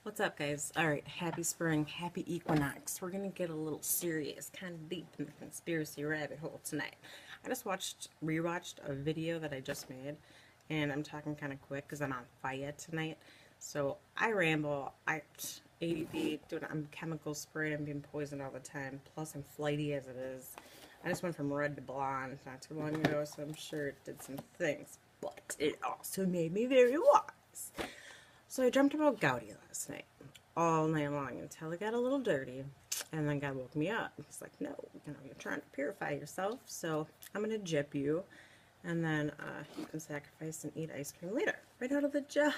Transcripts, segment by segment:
What's up, guys? Alright, happy spring, happy equinox. We're gonna get a little serious, kind of deep in the conspiracy rabbit hole tonight. I just rewatched a video that I just made, and I'm talking kind of quick because I'm on fire tonight. So I ramble, ADD, I'm chemical sprayed, I'm being poisoned all the time, plus I'm flighty as it is. I just went from red to blonde not too long ago, so I'm sure it did some things, but it also made me very wise. So I dreamt about Gaudi last night, all night long, until it got a little dirty, and then God woke me up. He's like, no, you're trying to purify yourself, so I'm going to jip you, and then you can sacrifice and eat ice cream later. Right out of the jug.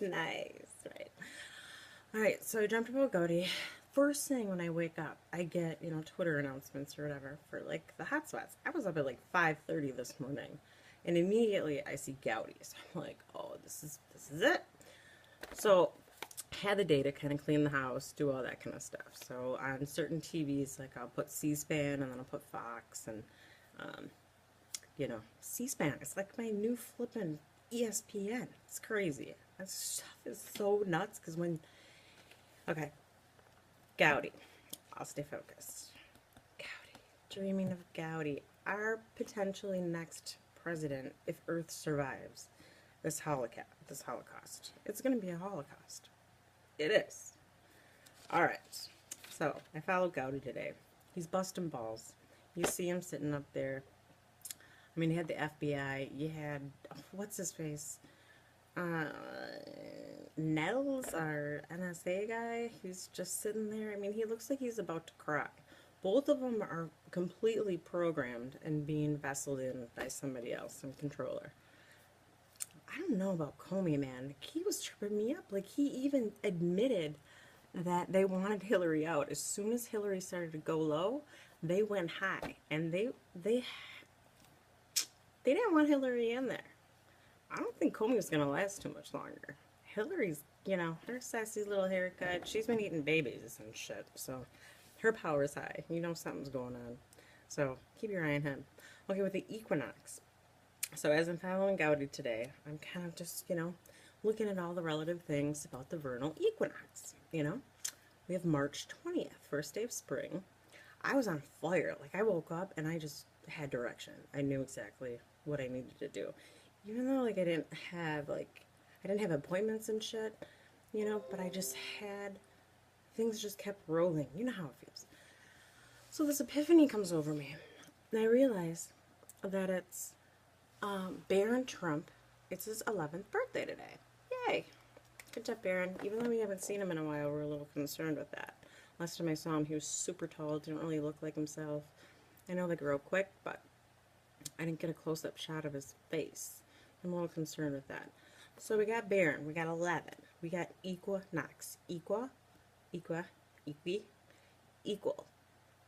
Nice, right? Alright, so I dreamt about Gaudi. First thing when I wake up, I get, Twitter announcements or whatever for, like, the hot spots. I was up at, like, 5:30 this morning, and immediately I see Gaudi. So I'm like, oh, this is it. So, had the day to kind of clean the house, do all that kind of stuff. So, on certain TVs, like, I'll put C-SPAN, and then I'll put Fox, and, C-SPAN. It's like my new flippin' ESPN. It's crazy. That stuff is so nuts, because okay, Gaudi. I'll stay focused. Gaudi. Dreaming of Gaudi. Our potentially next president, if Earth survives this Holocaust. It's going to be a Holocaust. It is. Alright. So, I followed Gaudi today. He's busting balls. You see him sitting up there. I mean, you had the FBI. You had, what's his face? Nels, our NSA guy. He's just sitting there. I mean, he looks like he's about to cry. Both of them are completely programmed and being vesseled in by somebody else, some controller. I don't know about Comey, man. He was tripping me up. Like, he even admitted that they wanted Hillary out. As soon as Hillary started to go low, they went high. And they didn't want Hillary in there. I don't think Comey was going to last too much longer. Hillary's, her sassy little haircut. She's been eating babies and shit. So, her power's high. You know something's going on. So, keep your eye on him. Okay, with the equinox. So as I'm following Gaudi today, I'm kind of just, looking at all the relative things about the vernal equinox, We have March 20th, first day of spring. I was on fire. Like, I woke up and I just had direction. I knew exactly what I needed to do. Even though, like, I didn't have appointments and shit, but I just had, things just kept rolling. You know how it feels. So this epiphany comes over me, and I realize that it's Barron Trump, it's his 11th birthday today. Yay! Good job, Barron. Even though we haven't seen him in a while, we're a little concerned with that. Last time I saw him, he was super tall, didn't really look like himself. I know they grow quick, but I didn't get a close-up shot of his face. I'm a little concerned with that. So we got Barron, we got 11, we got equinox. Equal.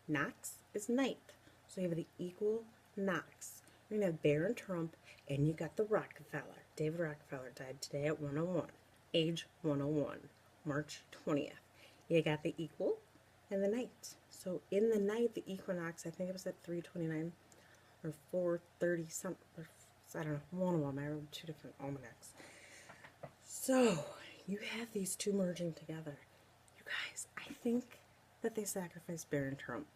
Nox is ninth. So you have the equinox. We're going to have Barron Trump, and you got the Rockefeller. David Rockefeller died today at 101. Age 101. March 20th. You got the equal and the night. So in the night, the equinox, I think it was at 3:29 or 4:30 something. I don't know, one of them. I wrote two different almanacs. So you have these two merging together. You guys, I think that they sacrificed Barron Trump.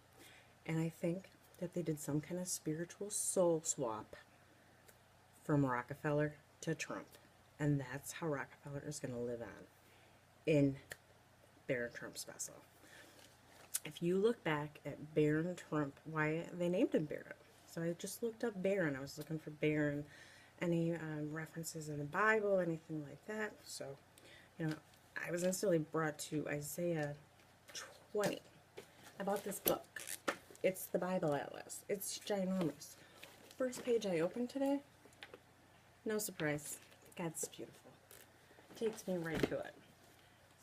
And I think that they did some kind of spiritual soul swap from Rockefeller to Trump. And that's how Rockefeller is going to live on in Barron Trump's vessel. If you look back at Barron Trump, why they named him Barron. So I just looked up Barron. I was looking for Barron, any references in the Bible, anything like that. So, I was instantly brought to Isaiah 20. I bought this book. It's the Bible Atlas. It's ginormous. First page I opened today, no surprise. God's beautiful. Takes me right to it.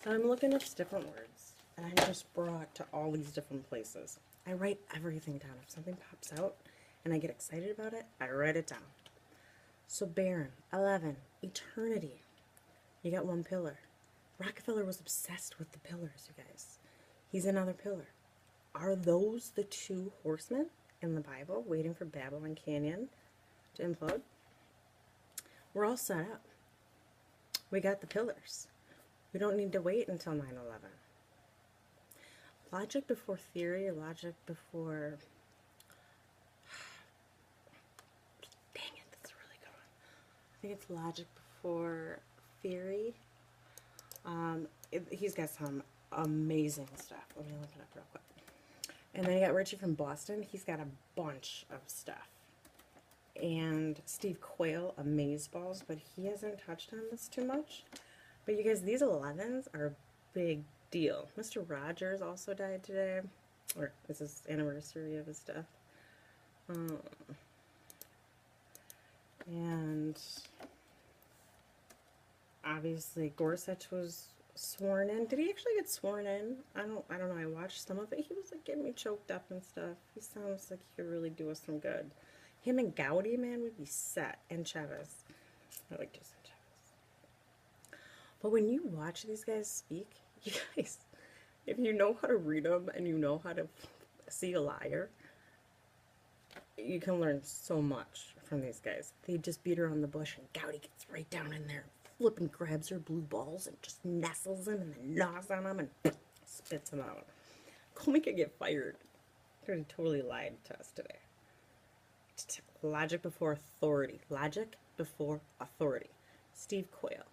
So I'm looking up different words, and I'm just brought to all these different places. I write everything down. If something pops out and I get excited about it, I write it down. So Barron, 11, eternity. You got one pillar. Rockefeller was obsessed with the pillars, you guys. He's another pillar. Are those the two horsemen in the Bible waiting for Babylon Canyon to implode? We're all set up. We got the pillars. We don't need to wait until 9/11. Logic before theory, logic before... Dang it, that's a really good one. I think it's logic before theory. He's got some amazing stuff. Let me look it up real quick. And then you got Richie from Boston. He's got a bunch of stuff. And Steve Quayle, Amazeballs, but he hasn't touched on this too much. But you guys, these 11s are a big deal. Mr. Rogers also died today, or this is anniversary of his death. And obviously Gorsuch was sworn in. Did he actually get sworn in? I don't know. I watched some of it. He was like getting me choked up and stuff. He sounds like he could really do us some good. Him and Gowdy, man, would be set. And Chavez. I like Jason Chavez. But when you watch these guys speak, you guys, if you know how to read them and you know how to see a liar, you can learn so much from these guys. They just beat her on the bush, and Gowdy gets right down in there, flipping grabs her blue balls and just nestles them and then gnaws on them and spits them out. Comey could get fired. He totally lied to us today. Logic before authority. Logic before authority. Steve Quayle.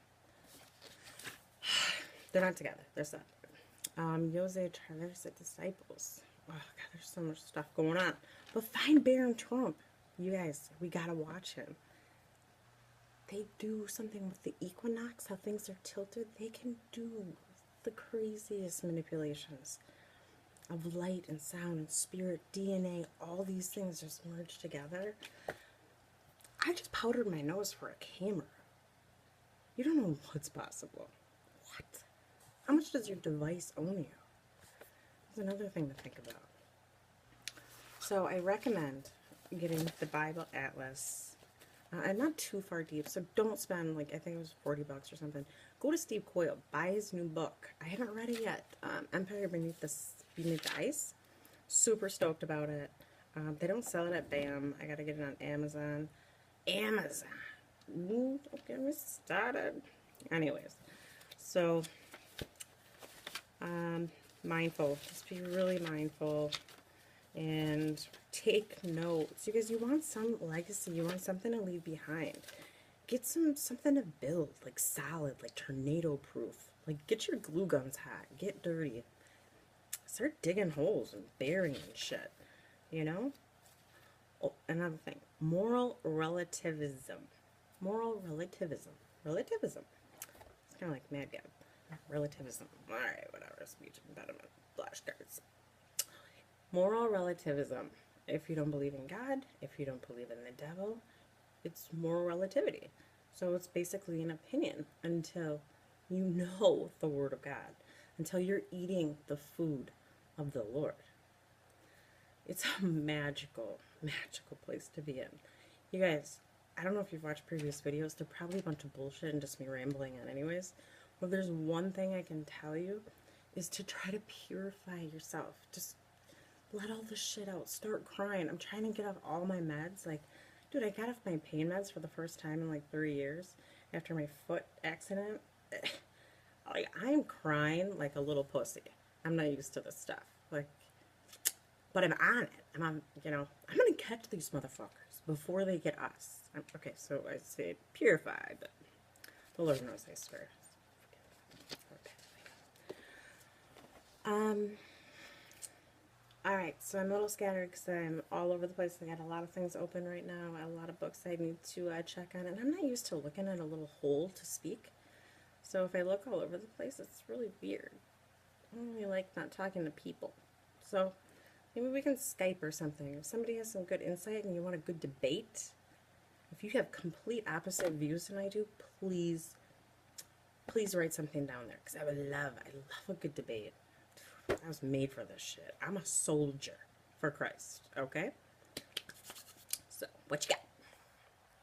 They're not together. They're separate. Jose Chavez Disciples. Oh, God, there's so much stuff going on. But find Barron Trump. You guys, we gotta watch him. They do something with the equinox, how things are tilted. They can do the craziest manipulations of light and sound and spirit, DNA, all these things just merged together. I just powdered my nose for a camera. You don't know what's possible. What? How much does your device own you? That's another thing to think about. So I recommend getting the Bible Atlas. And not too far deep, so don't spend, like, I think it was $40 or something. Go to Steve Quayle, buy his new book. I haven't read it yet. Empire Beneath the Ice. Super stoked about it. They don't sell it at BAM. I gotta get it on Amazon. Amazon. Ooh, don't get me started. Anyways, so mindful. Just be really mindful and take notes. You guys, you want some legacy. You want something to leave behind. Get something to build, like solid, like tornado proof. Like, get your glue guns hot. Get dirty. Start digging holes and burying shit. You know? Oh, another thing. Moral relativism. Moral relativism. Relativism. It's kind of like Mad Gab. Relativism. Alright, whatever. Speech impediment. Flashcards. Moral relativism. If you don't believe in God, if you don't believe in the devil, it's moral relativity. So it's basically an opinion until you know the Word of God, until you're eating the food of the Lord. It's a magical, magical place to be in. You guys, I don't know if you've watched previous videos. They're probably a bunch of bullshit and just me rambling on anyways. But there's one thing I can tell you is to try to purify yourself. Just let all the shit out. Start crying. I'm trying to get off all my meds. Like, dude, I got off my pain meds for the first time in like 3 years after my foot accident. Like, I'm crying like a little pussy. I'm not used to this stuff. Like, but I'm on it. I'm on, you know, I'm gonna catch these motherfuckers before they get us. Okay, so I say purify, but the Lord knows I swear. Alright, so I'm a little scattered because I'm all over the place. I got a lot of things open right now, a lot of books I need to check on, and I'm not used to looking at a little hole to speak. So if I look all over the place, it's really weird. I don't really like not talking to people. So maybe we can Skype or something. If somebody has some good insight and you want a good debate, if you have complete opposite views than I do, please write something down there, because I love a good debate. I was made for this shit. I'm a soldier for Christ, okay? So, what you got?